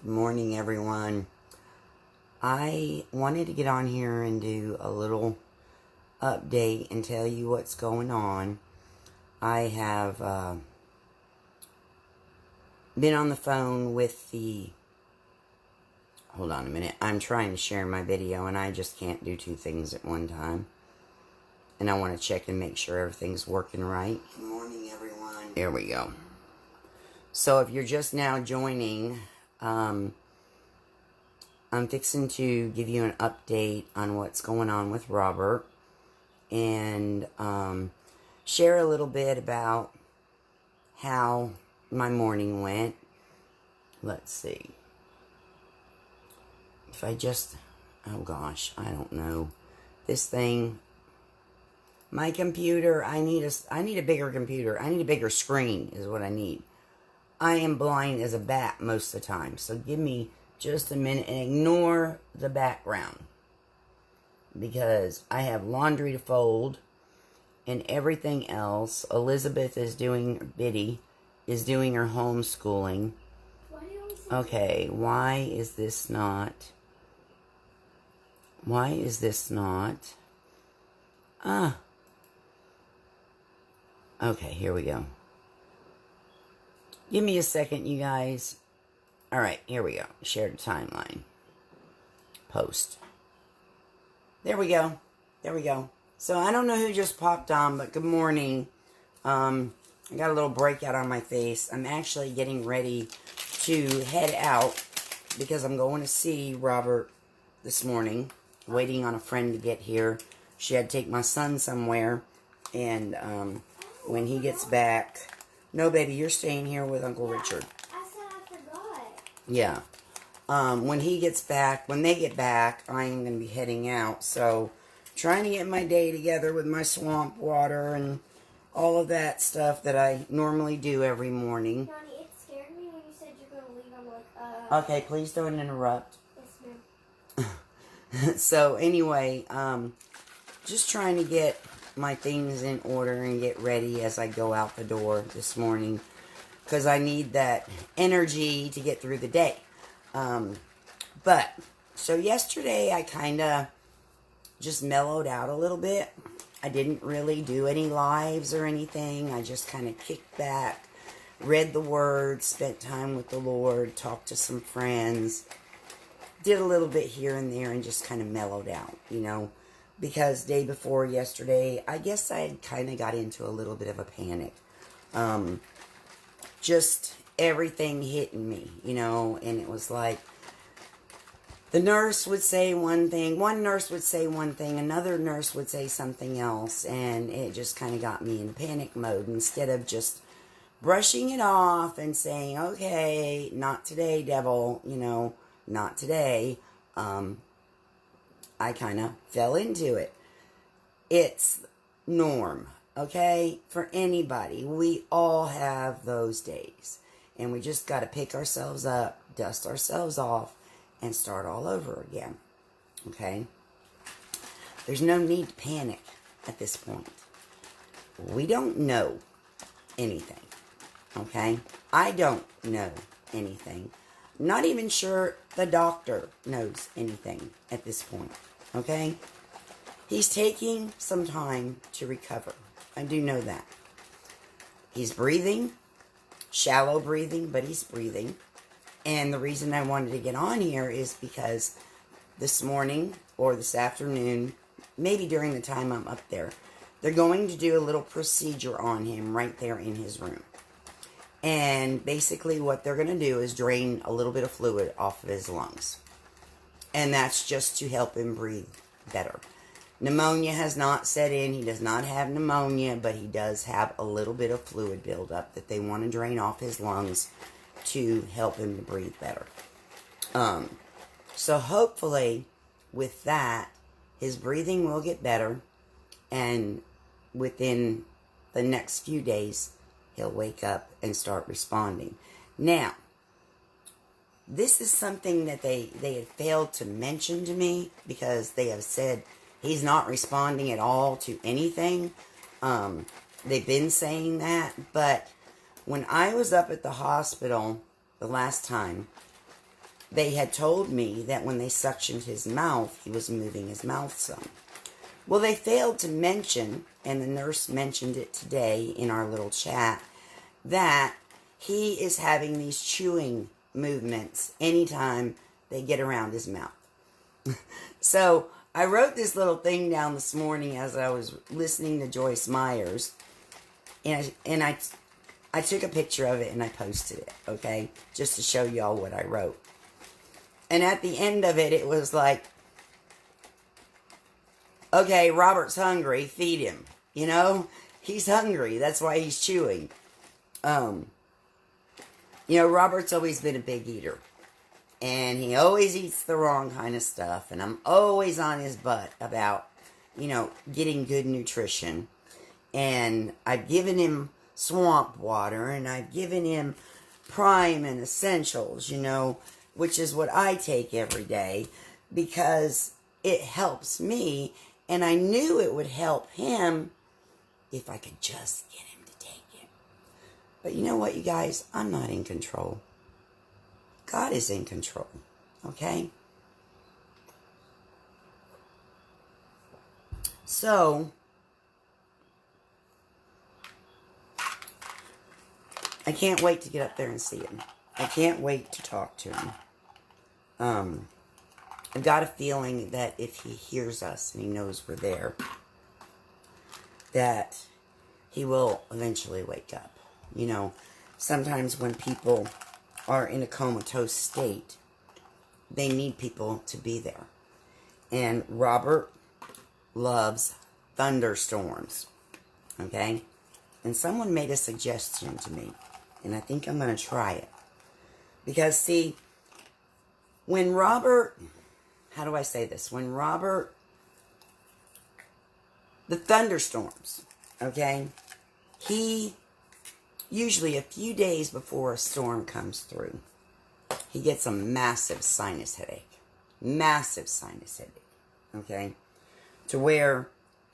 Good morning, everyone. I wanted to get on here and do a little update and tell you what's going on. I have been on the phone with the... Hold on a minute. I'm trying to share my video and I just can't do two things at one time. And I want to check and make sure everything's working right. Good morning, everyone. There we go. So if you're just now joining, I'm fixing to give you an update on what's going on with Robert and share a little bit about how my morning went. Let's see. If I just, oh gosh, I don't know. This thing, my computer, I need a bigger computer. I need a bigger screen is what I need. I am blind as a bat most of the time. So give me just a minute and ignore the background. Because I have laundry to fold and everything else. Elizabeth is doing, Biddy is doing her homeschooling. Okay, why is this not? Okay, here we go. Give me a second, you guys. Alright, here we go. Share the timeline. Post. There we go. There we go. So, I don't know who just popped on, but good morning. I got a little breakout on my face. I'm actually getting ready to head out because I'm going to see Robert this morning. Waiting on a friend to get here. She had to take my son somewhere. And when he gets back... No, baby, you're staying here with Uncle Richard. I said I forgot. Yeah. When he gets back, when they get back, I am going to be heading out. So, trying to get my day together with my swamp water and all of that stuff that I normally do every morning. Nani, it scared me when you said you're going to leave. I'm like, Okay, please don't interrupt. Yes, ma'am. So, anyway, just trying to get my things in order and get ready as I go out the door this morning because I need that energy to get through the day. So yesterday I kind of just mellowed out a little bit. I didn't really do any lives or anything. I just kind of kicked back, read the Word, spent time with the Lord, talked to some friends, did a little bit here and there and just kind of mellowed out, you know. Because day before yesterday, I guess I had kind of got into a little bit of a panic. Just everything hitting me, you know, and it was like, the nurse would say one thing, one nurse would say one thing, another nurse would say something else, and it just kind of got me in panic mode. Instead of just brushing it off and saying, okay, not today, devil, you know, not today, I kind of fell into it. It's norm, okay? For anybody. We all have those days. And we just got to pick ourselves up, dust ourselves off, and start all over again. Okay? There's no need to panic at this point. We don't know anything. Okay? I don't know anything. Not even sure the doctor knows anything at this point. Okay? He's taking some time to recover. I do know that. He's breathing. Shallow breathing, but he's breathing. And the reason I wanted to get on here is because this morning or this afternoon, maybe during the time I'm up there, they're going to do a little procedure on him right there in his room. And basically what they're going to do is drain a little bit of fluid off of his lungs. And that's just to help him breathe better. Pneumonia has not set in. He does not have pneumonia, but he does have a little bit of fluid buildup that they want to drain off his lungs to help him to breathe better. So hopefully with that, his breathing will get better. And within the next few days, he'll wake up and start responding. Now, this is something that they had failed to mention to me because they have said he's not responding at all to anything. They've been saying that, but when I was up at the hospital the last time, they had told me that when they suctioned his mouth, he was moving his mouth some. Well, they failed to mention, and the nurse mentioned it today in our little chat, that he is having these chewing movements anytime they get around his mouth. So I wrote this little thing down this morning as I was listening to Joyce Myers, and I took a picture of it and I posted it, okay, just to show y'all what I wrote. And at the end of it, it was like, okay, Robert's hungry, feed him. You know, he's hungry, that's why he's chewing. Robert's always been a big eater. And he always eats the wrong kind of stuff. And I'm always on his butt about, getting good nutrition. And I've given him swamp water. And I've given him Prime and Essentials, which is what I take every day. Because it helps me. And I knew it would help him if I could just get him to take it. But you know what, you guys? I'm not in control. God is in control, okay? So, I can't wait to get up there and see him. I can't wait to talk to him. I've got a feeling that if he hears us and he knows we're there, that he will eventually wake up. Sometimes when people are in a comatose state, they need people to be there. And Robert loves thunderstorms, okay? And someone made a suggestion to me, and I think I'm going to try it. Because, see, when Robert, how do I say this? When Robert, the thunderstorms, okay? He, usually a few days before a storm comes through, he gets a massive sinus headache. Massive sinus headache, okay? To where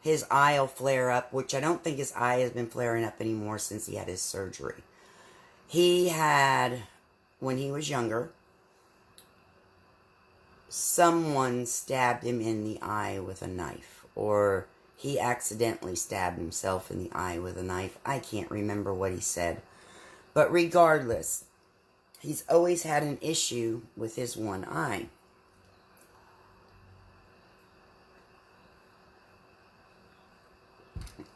his eye will flare up, which I don't think his eye has been flaring up anymore since he had his surgery. He had, when he was younger, someone stabbed him in the eye with a knife, or he accidentally stabbed himself in the eye with a knife. I can't remember what he said. But regardless, he's always had an issue with his one eye.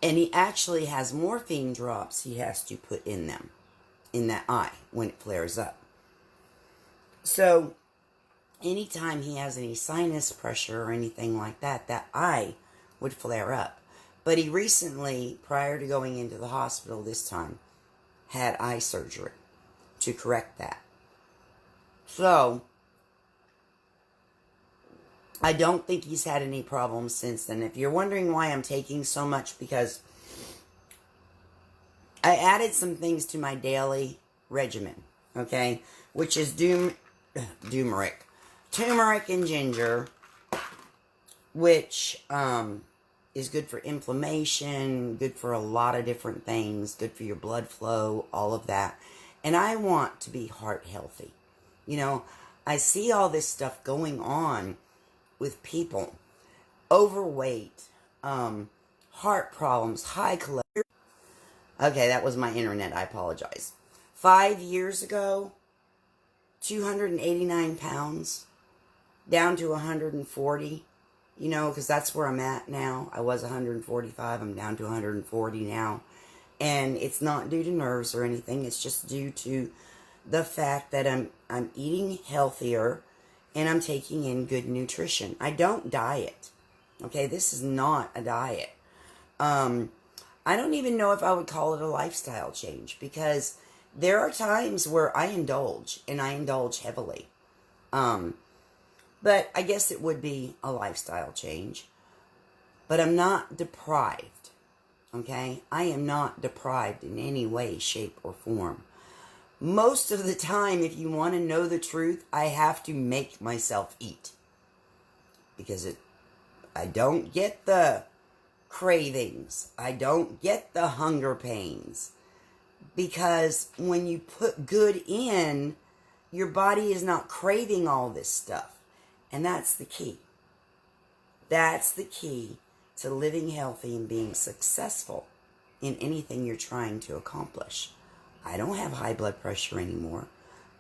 And he actually has morphine drops he has to put in that eye, when it flares up. So, anytime he has any sinus pressure or anything like that, that eye would flare up. But he recently, prior to going into the hospital this time, had eye surgery to correct that. So, I don't think he's had any problems since then. If you're wondering why I'm taking so much, because I added some things to my daily regimen, okay? Which is turmeric and ginger, which is good for inflammation, good for a lot of different things, good for your blood flow, all of that. And I want to be heart healthy. I see all this stuff going on with people. Overweight, heart problems, high cholesterol. Okay, that was my internet. I apologize. 5 years ago, 289 pounds, down to 140. Because that's where I'm at now. I was 145. I'm down to 140 now. And it's not due to nerves or anything. It's just due to the fact that I'm eating healthier and I'm taking in good nutrition. I don't diet. Okay, this is not a diet. I don't even know if I would call it a lifestyle change, because there are times where I indulge, and I indulge heavily. But I guess it would be a lifestyle change. But I'm not deprived, okay? I am not deprived in any way, shape, or form. Most of the time, if you want to know the truth, I have to make myself eat. Because I don't get the cravings. I don't get the hunger pains. Because when you put good in, your body is not craving all this stuff. And that's the key. That's the key to living healthy and being successful in anything you're trying to accomplish. I don't have high blood pressure anymore.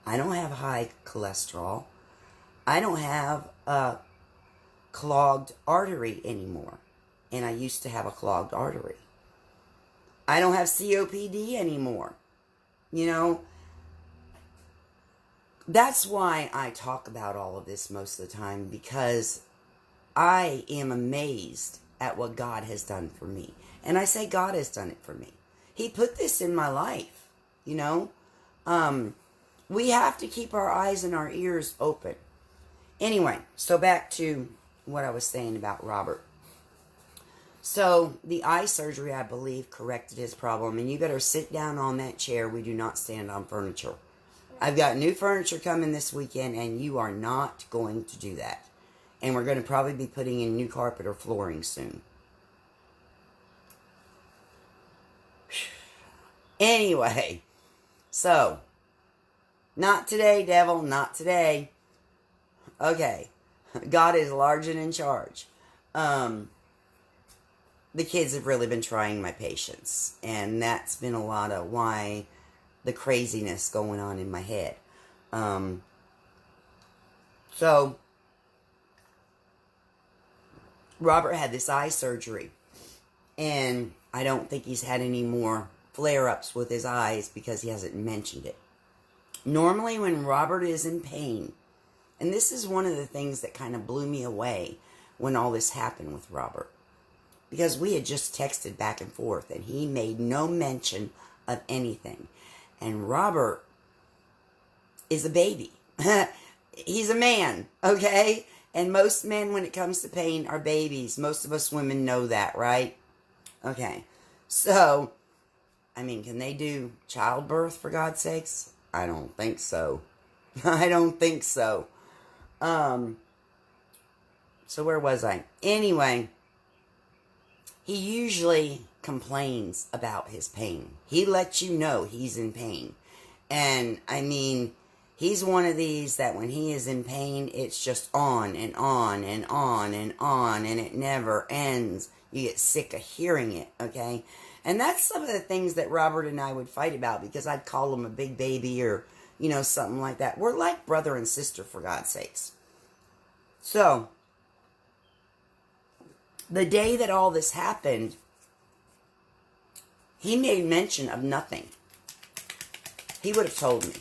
I don't have high cholesterol. I don't have a clogged artery anymore. And I used to have a clogged artery. I don't have COPD anymore. You know, that's why I talk about all of this most of the time, because I am amazed at what God has done for me. And I say God has done it for me. He put this in my life, you know. We have to keep our eyes and our ears open. Anyway, so back to what I was saying about Robert. So the eye surgery, I believe, corrected his problem. And you better sit down on that chair. We do not stand on furniture. I've got new furniture coming this weekend, and you are not going to do that. And we're going to probably be putting in new carpet or flooring soon. Anyway, so, not today, devil, not today. Okay, God is large and in charge. The kids have really been trying my patience, and that's been a lot of why the craziness going on in my head. So, Robert had this eye surgery, and I don't think he's had any more flare-ups with his eyes because he hasn't mentioned it. Normally when Robert is in pain, and this is one of the things that kind of blew me away when all this happened with Robert, because we had just texted back and forth, and he made no mention of anything. And Robert is a baby. He's a man, okay? And most men, when it comes to pain, are babies. Most of us women know that, right? Okay. So, I mean, can they do childbirth, for God's sakes? I don't think so. I don't think so. So where was I? Anyway, he usually complains about his pain. He lets you know he's in pain. And, I mean, he's one of these that when he is in pain, it's just on and on and on and on, and it never ends. You get sick of hearing it, okay? And that's some of the things that Robert and I would fight about, because I'd call him a big baby or, you know, something like that. We're like brother and sister, for God's sakes. So, the day that all this happened, he made mention of nothing. He would have told me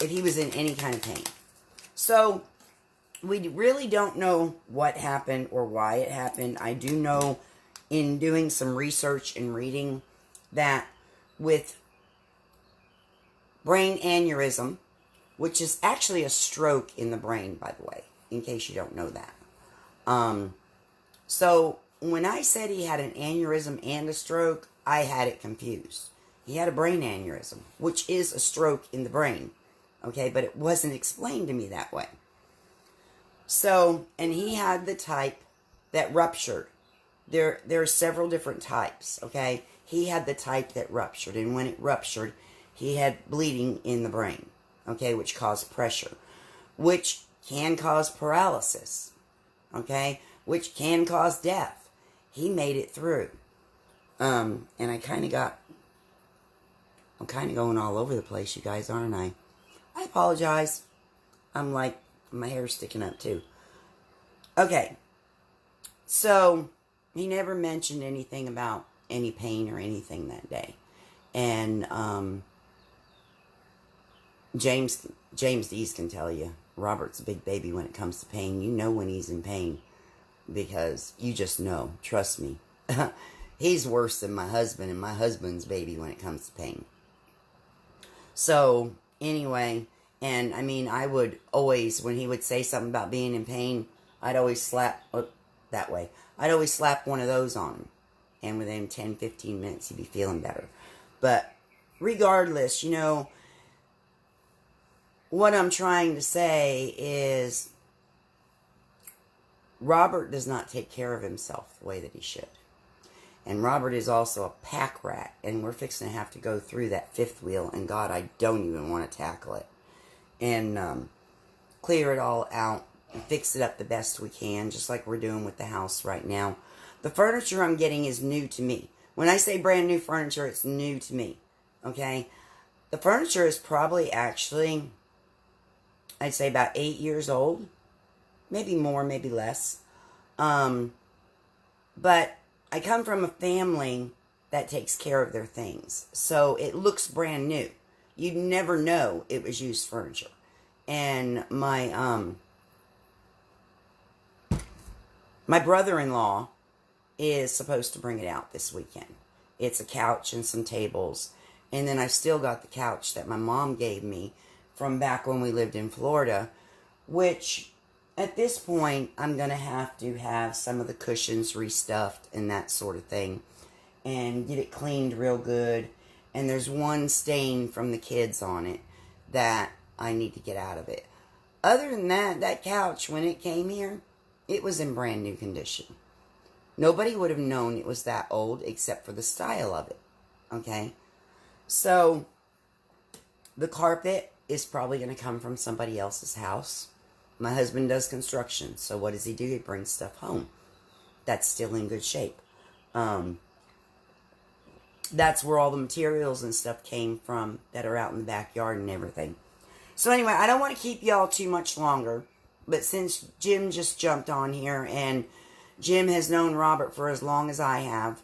if he was in any kind of pain. So, we really don't know what happened or why it happened. I do know, in doing some research and reading, that with brain aneurysm, which is actually a stroke in the brain, by the way, in case you don't know that. So when I said he had an aneurysm and a stroke, I had it confused. He had a brain aneurysm, which is a stroke in the brain. Okay, but it wasn't explained to me that way. So, and he had the type that ruptured. There are several different types, okay? He had the type that ruptured, and when it ruptured, he had bleeding in the brain, okay, which caused pressure, which can cause paralysis, okay, which can cause death. He made it through. And I'm kind of going all over the place, you guys, aren't I? I apologize. I'm like, my hair's sticking up too. Okay, so he never mentioned anything about any pain or anything that day. And James Dees can tell you, Robert's a big baby when it comes to pain. You know when he's in pain, because you just know. Trust me. He's worse than my husband, and my husband's baby when it comes to pain. So, anyway, and I mean, I would always, when he would say something about being in pain, I'd always slap, that way. I'd always slap one of those on him. And within 10, 15 minutes, he'd be feeling better. But regardless, you know, what I'm trying to say is Robert does not take care of himself the way that he should. And Robert is also a pack rat. And we're fixing to have to go through that fifth wheel. And God, I don't even want to tackle it. and clear it all out and fix it up the best we can, just like we're doing with the house right now. The furniture I'm getting is new to me. When I say brand new furniture, it's new to me. Okay? The furniture is probably actually, I'd say about 8 years old. Maybe more, maybe less. But I come from a family that takes care of their things. So it looks brand new. You'd never know it was used furniture. And my brother-in-law is supposed to bring it out this weekend. It's a couch and some tables. And then I've still got the couch that my mom gave me from back when we lived in Florida, which at this point I'm going to have some of the cushions restuffed and that sort of thing and get it cleaned real good. And there's one stain from the kids on it that I need to get out of it. Other than that, that couch, when it came here, it was in brand new condition. Nobody would have known it was that old except for the style of it. Okay? So, the carpet is probably going to come from somebody else's house. My husband does construction, so what does he do? He brings stuff home. That's still in good shape. That's where all the materials and stuff came from that are out in the backyard and everything. So anyway, I don't want to keep y'all too much longer, but since Jim just jumped on here, and Jim has known Robert for as long as I have,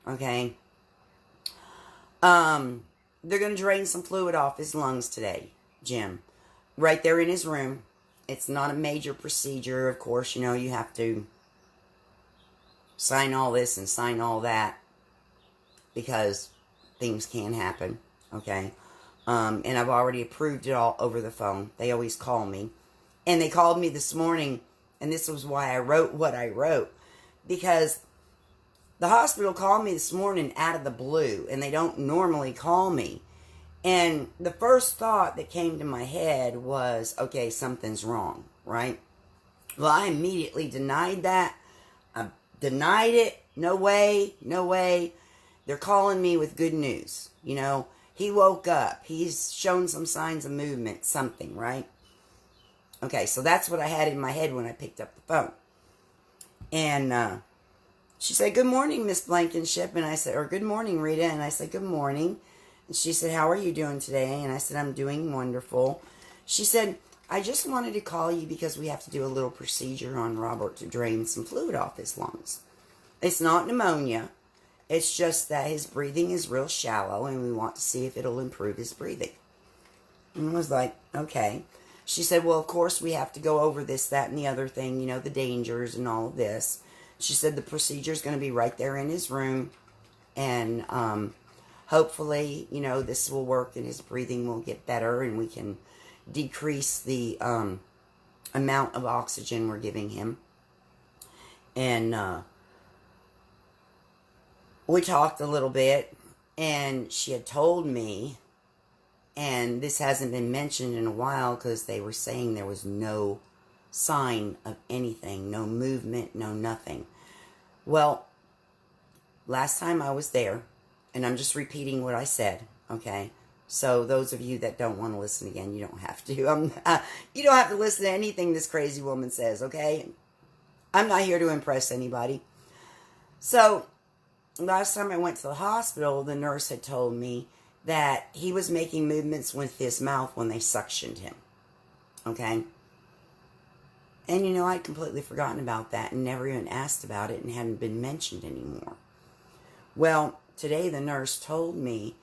okay, they're going to drain some fluid off his lungs today, Jim, right there in his room. It's not a major procedure. Of course, you know, you have to sign all this and sign all that because things can happen, okay? And I've already approved it all over the phone. They always call me. And they called me this morning, and this was why I wrote what I wrote. Because the hospital called me this morning out of the blue, and they don't normally call me. And the first thought that came to my head was, okay, something's wrong, right? Well, I immediately denied that. I denied it. No way, no way. They're calling me with good news. You know, he woke up. He's shown some signs of movement, something, right? Okay, so that's what I had in my head when I picked up the phone. And she said, good morning, Miss Blankenship. And I said, or good morning, Rita. And I said, good morning. And she said, how are you doing today? And I said, I'm doing wonderful. She said, I just wanted to call you because we have to do a little procedure on Robert to drain some fluid off his lungs. It's not pneumonia. It's just that his breathing is real shallow, and we want to see if it'll improve his breathing. And I was like, okay. She said, well, of course, we have to go over this, that, and the other thing, you know, the dangers and all of this. She said the procedure is going to be right there in his room, and hopefully, you know, this will work and his breathing will get better, and we can decrease the amount of oxygen we're giving him. And we talked a little bit, and she had told me, and this hasn't been mentioned in a while because they were saying there was no sign of anything, no movement, no nothing. Well, last time I was there, and I'm just repeating what I said, okay? So those of you that don't want to listen again, you don't have to. You don't have to listen to anything this crazy woman says, okay? I'm not here to impress anybody. So last time I went to the hospital, the nurse had told me that he was making movements with his mouth when they suctioned him. Okay? And, you know, I'd completely forgotten about that and never even asked about it and hadn't been mentioned anymore. Well, today the nurse told me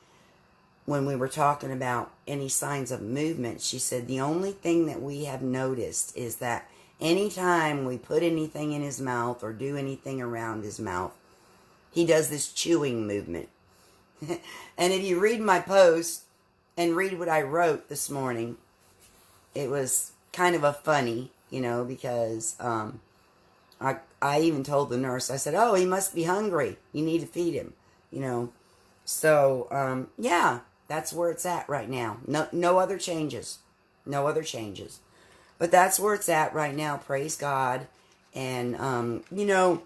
when we were talking about any signs of movement, she said the only thing that we have noticed is that anytime we put anything in his mouth or do anything around his mouth, he does this chewing movement. And if you read my post and read what I wrote this morning, it was kind of a funny, you know, because I even told the nurse, I said, oh, he must be hungry. You need to feed him, you know. So, yeah, that's where it's at right now. No other changes. No other changes. But that's where it's at right now, praise God. And, you know,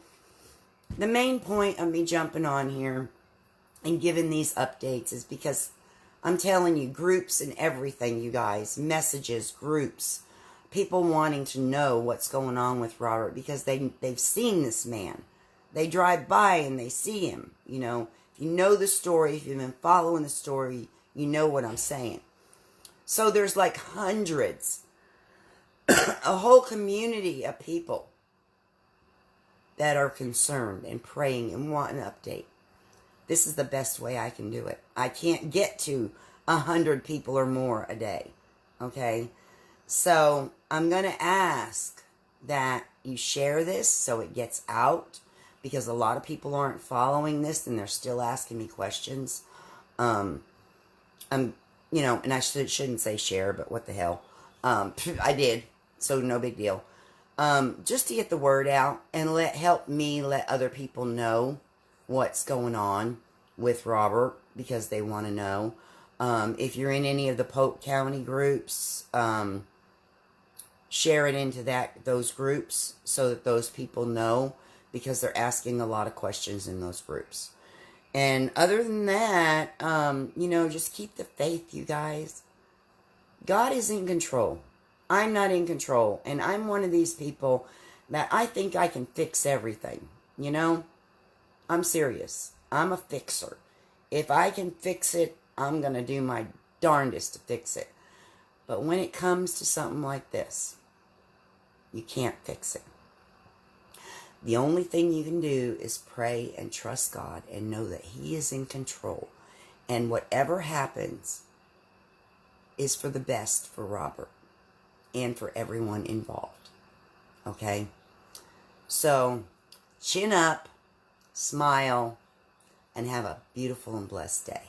the main point of me jumping on here and giving these updates is because I'm telling you, groups and everything, you guys. Messages, groups. People wanting to know what's going on with Robert because they've seen this man. They drive by and they see him. You know, if you know the story, if you've been following the story, you know what I'm saying. So there's like hundreds, a whole community of people that are concerned and praying and want an update. This is the best way I can do it. I can't get to 100 people or more a day. Okay? So I'm going to ask that you share this so it gets out, because a lot of people aren't following this and they're still asking me questions. I'm, you know, and I shouldn't say share, but what the hell. I did, so no big deal. Just to get the word out and help me let other people know what's going on with Robert, because they want to know. If you're in any of the Polk County groups, share it into those groups so that those people know, because they're asking a lot of questions in those groups. And other than that, you know, just keep the faith, you guys. God is in control. I'm not in control. And I'm one of these people that I think I can fix everything. You know? I'm serious. I'm a fixer. If I can fix it, I'm going to do my darndest to fix it. But when it comes to something like this, you can't fix it. The only thing you can do is pray and trust God and know that He is in control. And whatever happens is for the best for Robert and for everyone involved. Okay? So, chin up, smile, and have a beautiful and blessed day.